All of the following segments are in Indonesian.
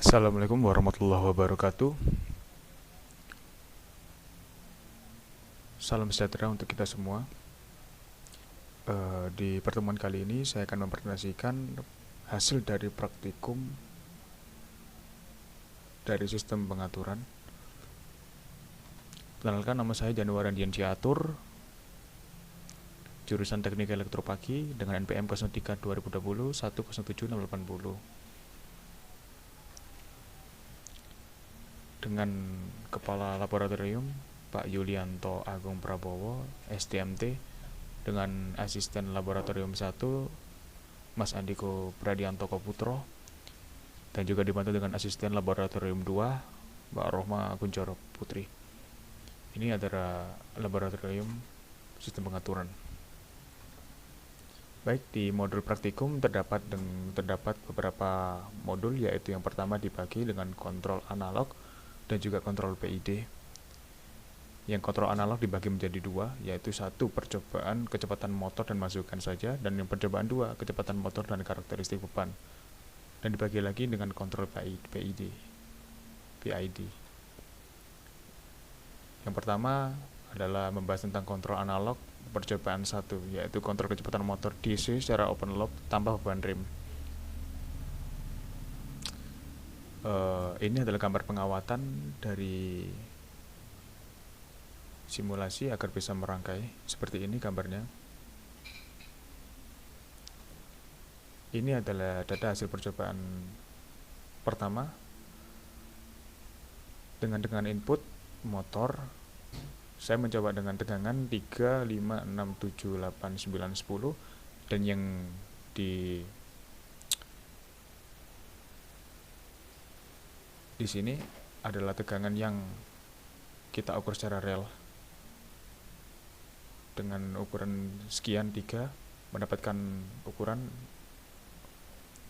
Assalamualaikum warahmatullahi wabarakatuh. Salam sejahtera untuk kita semua. Di pertemuan kali ini saya akan mempresentasikan hasil dari praktikum dari sistem pengaturan. Perkenalkan, nama saya Januari Dian Ciatur, jurusan Teknik Elektropagi dengan NPM 03 2020 107680. Dengan Kepala Laboratorium Pak Yulianto Agung Prabowo, STMT, dengan Asisten Laboratorium 1 Mas Andiko Pradianto Koputro, dan juga dibantu dengan Asisten Laboratorium 2 Mbak Rohma Kunchoro Putri. Ini adalah laboratorium sistem pengaturan. Baik, di modul praktikum terdapat beberapa modul, yaitu yang pertama dibagi dengan kontrol analog dan juga kontrol PID. Yang kontrol analog dibagi menjadi dua, yaitu satu percobaan kecepatan motor dan masukan saja, dan yang percobaan dua kecepatan motor dan karakteristik beban. Dan dibagi lagi dengan kontrol PID. Yang pertama adalah membahas tentang kontrol analog percobaan satu, yaitu kontrol kecepatan motor DC secara open loop tanpa beban rem. Ini adalah gambar pengawatan dari simulasi agar bisa merangkai. Seperti ini gambarnya. Ini adalah data hasil percobaan pertama dengan input motor. Saya mencoba dengan tegangan 3, 5, 6, 7, 8, 9, 10, dan yang di sini adalah tegangan yang kita ukur secara real. Dengan ukuran sekian 3 mendapatkan ukuran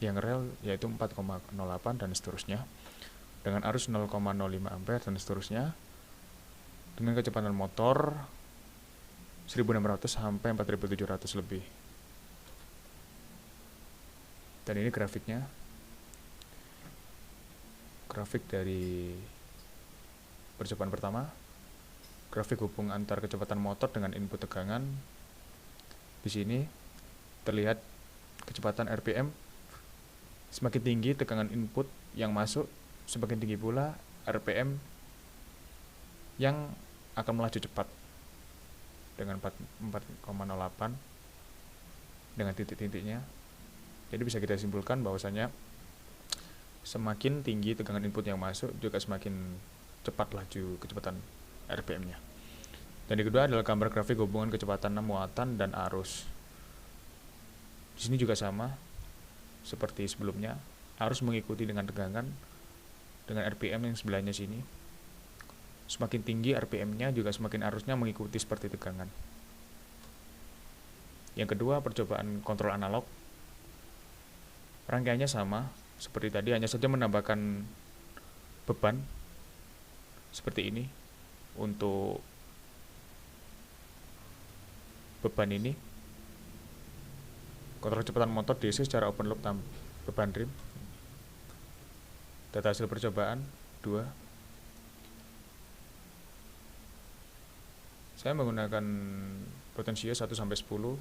yang real, yaitu 4,08 dan seterusnya, dengan arus 0,05 ampere dan seterusnya, dengan kecepatan motor 1600 sampai 4700 lebih. Dan ini grafiknya, grafik dari percobaan pertama, grafik hubung antar kecepatan motor dengan input tegangan. Di sini terlihat kecepatan RPM semakin tinggi tegangan input yang masuk, semakin tinggi pula RPM yang akan melaju cepat dengan 4,08 dengan titik-titiknya. Jadi bisa kita simpulkan bahwasanya semakin tinggi tegangan input yang masuk, juga semakin cepat laju kecepatan RPM-nya. Dan yang kedua adalah gambar grafik hubungan kecepatan muatan dan arus. Di sini juga sama seperti sebelumnya, arus mengikuti dengan tegangan dengan RPM yang sebelahnya sini. Semakin tinggi RPM-nya, juga semakin arusnya mengikuti seperti tegangan. Yang kedua, percobaan kontrol analog. Rangkaiannya sama seperti tadi, hanya saja menambahkan beban seperti ini. Untuk beban ini, kontrol kecepatan motor DC secara open loop tanpa beban rem. Data hasil percobaan 2. Saya menggunakan potensio 1 sampai 10.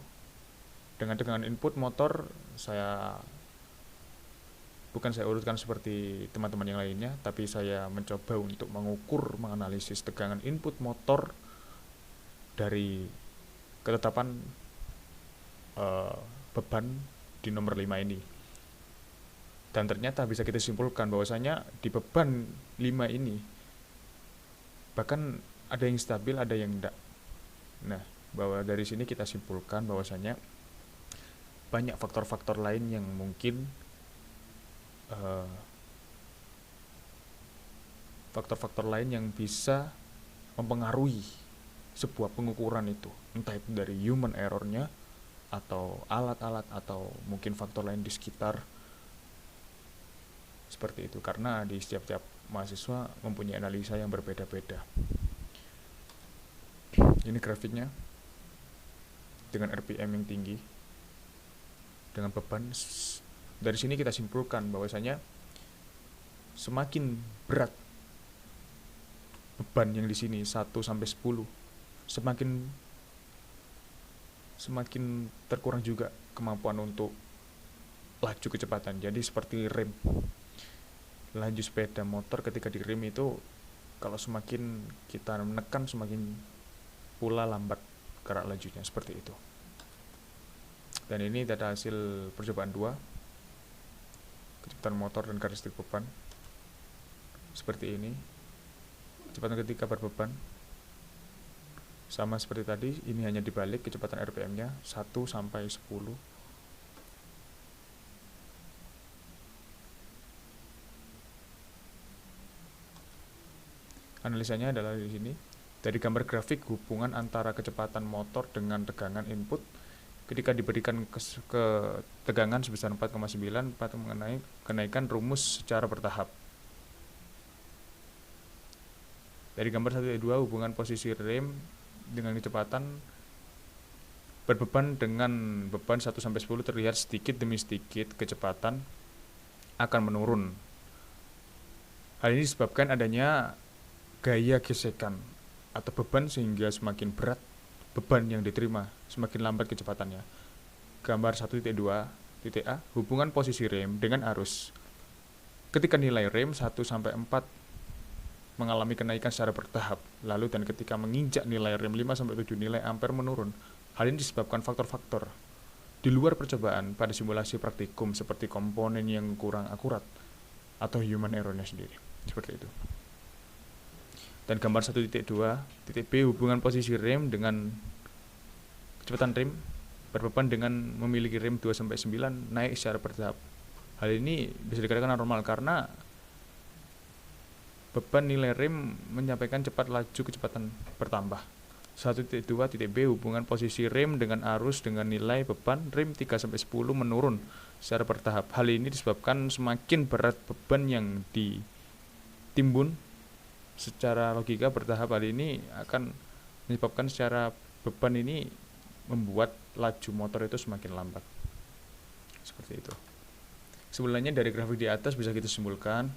Dengan tegangan input motor bukan saya urutkan seperti teman-teman yang lainnya, tapi saya mencoba untuk mengukur, menganalisis tegangan input motor dari ketetapan beban di nomor 5 ini. Dan ternyata bisa kita simpulkan bahwasanya di beban 5 ini bahkan ada yang stabil, ada yang tidak. Nah, bahwa dari sini kita simpulkan bahwasanya banyak faktor-faktor lain yang mungkin faktor-faktor lain yang bisa mempengaruhi sebuah pengukuran itu, entah itu dari human errornya atau alat-alat atau mungkin faktor lain di sekitar, seperti itu. Karena di setiap mahasiswa mempunyai analisa yang berbeda-beda. Ini grafiknya dengan RPM yang tinggi, dengan beban. Dari sini kita simpulkan bahwasanya semakin berat beban yang di sini 1 sampai 10, semakin terkurang juga kemampuan untuk laju kecepatan. Jadi seperti rem. Laju sepeda motor ketika di rem itu kalau semakin kita menekan semakin pula lambat gerak lajunya, seperti itu. Dan ini data hasil percobaan 2, kecepatan motor dan karakteristik beban. Seperti ini. Kecepatan ketika berbeban sama seperti tadi, ini hanya dibalik kecepatan RPM-nya 1 sampai 10. Analisanya adalah di sini. Dari gambar grafik hubungan antara kecepatan motor dengan tegangan input ketika diberikan ke tegangan sebesar 4,9 mengenai kenaikan rumus secara bertahap. Dari gambar 1.2 hubungan posisi rem dengan kecepatan berbeban dengan beban 1 sampai 10 terlihat sedikit demi sedikit kecepatan akan menurun. Hal ini disebabkan adanya gaya gesekan atau beban sehingga semakin berat beban yang diterima, semakin lambat kecepatannya. Gambar 1.2.a hubungan posisi rem dengan arus. Ketika nilai rem 1 sampai 4 mengalami kenaikan secara bertahap, lalu dan ketika menginjak nilai rem 5 sampai 7 nilai ampere menurun. Hal ini disebabkan faktor-faktor di luar percobaan pada simulasi praktikum seperti komponen yang kurang akurat atau human error-nya sendiri. Seperti itu. Dan gambar 1.2.b hubungan posisi rem dengan kecepatan rem berbeban dengan memiliki rem 2 sampai 9 naik secara bertahap. Hal ini bisa dikatakan normal karena beban nilai rem menyampaikan cepat laju kecepatan bertambah. 1.2.b hubungan posisi rem dengan arus dengan nilai beban rem 3 sampai 10 menurun secara bertahap. Hal ini disebabkan semakin berat beban yang ditimbun secara logika bertahap. Hal ini akan menyebabkan secara beban ini membuat laju motor itu semakin lambat. Seperti itu. Sebenarnya dari grafik di atas bisa kita simpulkan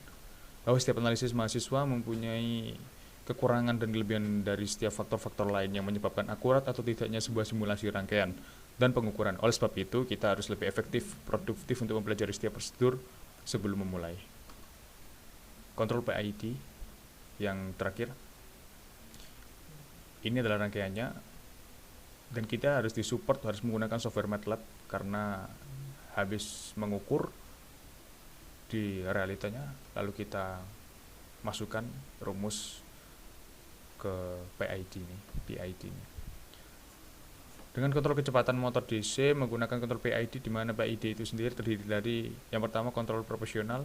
bahwa setiap analisis mahasiswa mempunyai kekurangan dan kelebihan dari setiap faktor-faktor lain yang menyebabkan akurat atau tidaknya sebuah simulasi rangkaian dan pengukuran. Oleh sebab itu, kita harus lebih efektif, produktif untuk mempelajari setiap prosedur sebelum memulai. Kontrol PID yang terakhir. Ini adalah rangkaiannya dan kita harus disupport, harus menggunakan software MATLAB karena habis mengukur di realitanya, lalu kita masukkan rumus ke PID ini. Dengan kontrol kecepatan motor DC menggunakan kontrol PID, di mana PID itu sendiri terdiri dari yang pertama kontrol proporsional.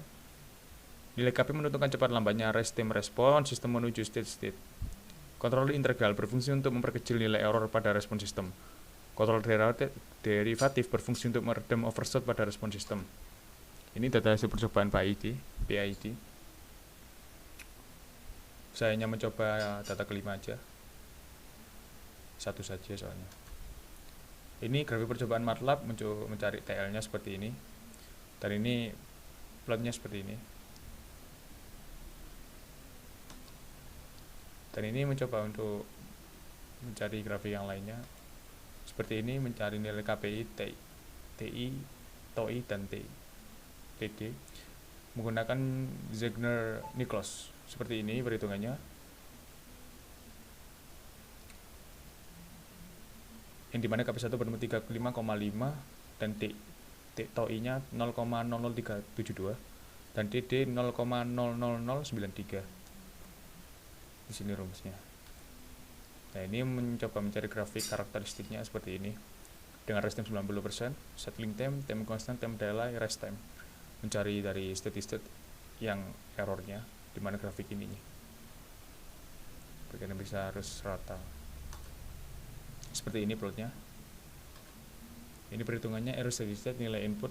Nilai KP menentukan cepat lambatnya rest time respon sistem menuju state. Kontrol integral berfungsi untuk memperkecil nilai error pada respon sistem. Kontrol derivatif berfungsi untuk meredam overshoot pada respon sistem. Ini data hasil percobaan PID. Saya hanya mencoba data kelima aja. Satu saja soalnya. Ini grafik percobaan MATLAB mencari TL-nya seperti ini. Dan ini plotnya seperti ini. Dan ini mencoba untuk mencari grafik yang lainnya. Seperti ini mencari nilai KPI, TI, TOI, dan TD menggunakan Zegner-Nichols. Seperti ini perhitungannya. Yang dimana KP1 bertemu 35,5 dan TOI-nya 0,00372 dan TD 0,00093. Di sini rumusnya. Nah, ini mencoba mencari grafik karakteristiknya seperti ini. Dengan rest time 90%, settling time constant, time delay, rest time. Mencari dari state yang errornya di mana grafik ini. Bagian bisa harus rata. Seperti ini plotnya. Ini perhitungannya error steady state, nilai input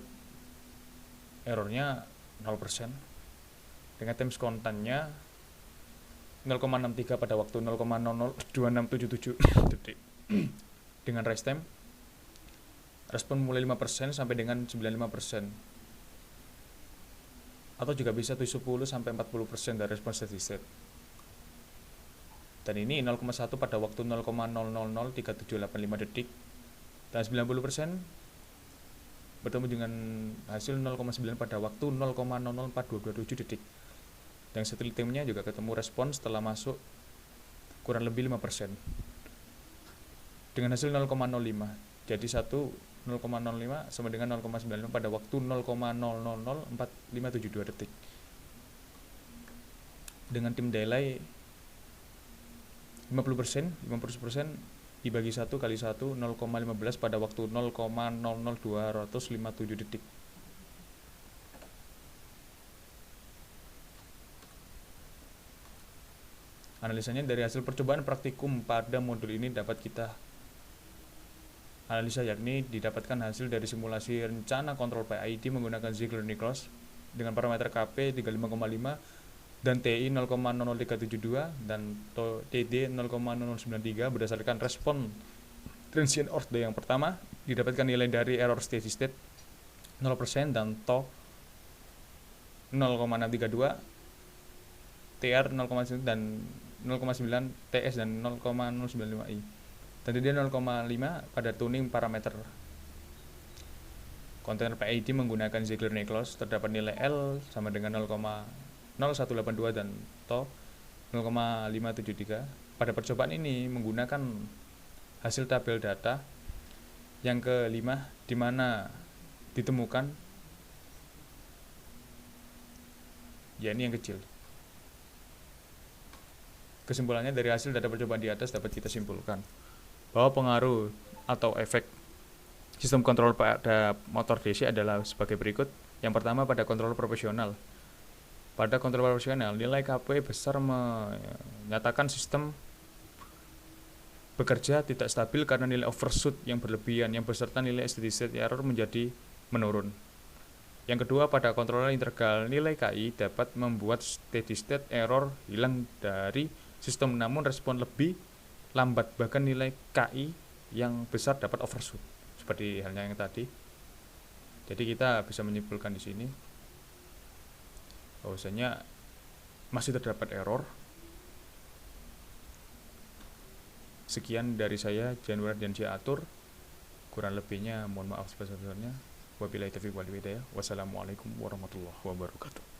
errornya 0%. Dengan time konstannya 0,63 pada waktu 0,002677 detik. Dengan rest time respon mulai 5% sampai dengan 95%. atau juga bisa 10-40% dari respon steady state. Dan ini 0,1 pada waktu 0,000378,5 detik, dan 90% bertemu dengan hasil 0,9 pada waktu 0,004227 detik. Dan setelah timnya juga ketemu respon setelah masuk kurang lebih 5% dengan hasil 0,05. Jadi 0,05 sama dengan 0,95 pada waktu 0,004572 detik. Dengan tim delay 50%, 50% dibagi 1 kali 1, 0,15 pada waktu 0,00257 detik. Analisanya dari hasil percobaan praktikum pada modul ini dapat kita analisa, yakni didapatkan hasil dari simulasi rencana kontrol PID menggunakan Ziegler-Nichols dengan parameter KP 35,5 dan TI 0,00372 dan TD 0,0093 berdasarkan respon transient order yang pertama. Didapatkan nilai dari error steady state 0% dan TO 0,632, TR 0,9 dan 0,9, TS dan 0,095i. Dan TD 0,5 pada tuning parameter kontainer PID menggunakan Ziegler-Nichols terdapat nilai L sama dengan 0,0182 dan TO 0,573. Pada percobaan ini menggunakan hasil tabel data yang kelima, di mana ditemukan ya ini yang kecil. Kesimpulannya dari hasil data percobaan di atas dapat kita simpulkan bahwa pengaruh atau efek sistem kontrol pada motor DC adalah sebagai berikut. Yang pertama, pada kontrol profesional. Pada kontrol profesional, nilai KP besar menyatakan sistem bekerja tidak stabil karena nilai overshoot yang berlebihan yang beserta nilai steady state error menjadi menurun. Yang kedua, pada kontrol integral, nilai KI dapat membuat steady state error hilang dari sistem namun respon lebih lambat, bahkan nilai KI yang besar dapat overshoot seperti halnya yang tadi. Jadi kita bisa menyimpulkan di sini bahwasanya masih terdapat error. Sekian dari saya, Januar dan Ciatur. Kurang lebihnya mohon maaf sebesar-besarnya. Wabillahi taufiq wal hidayah. Wassalamualaikum warahmatullahi wabarakatuh.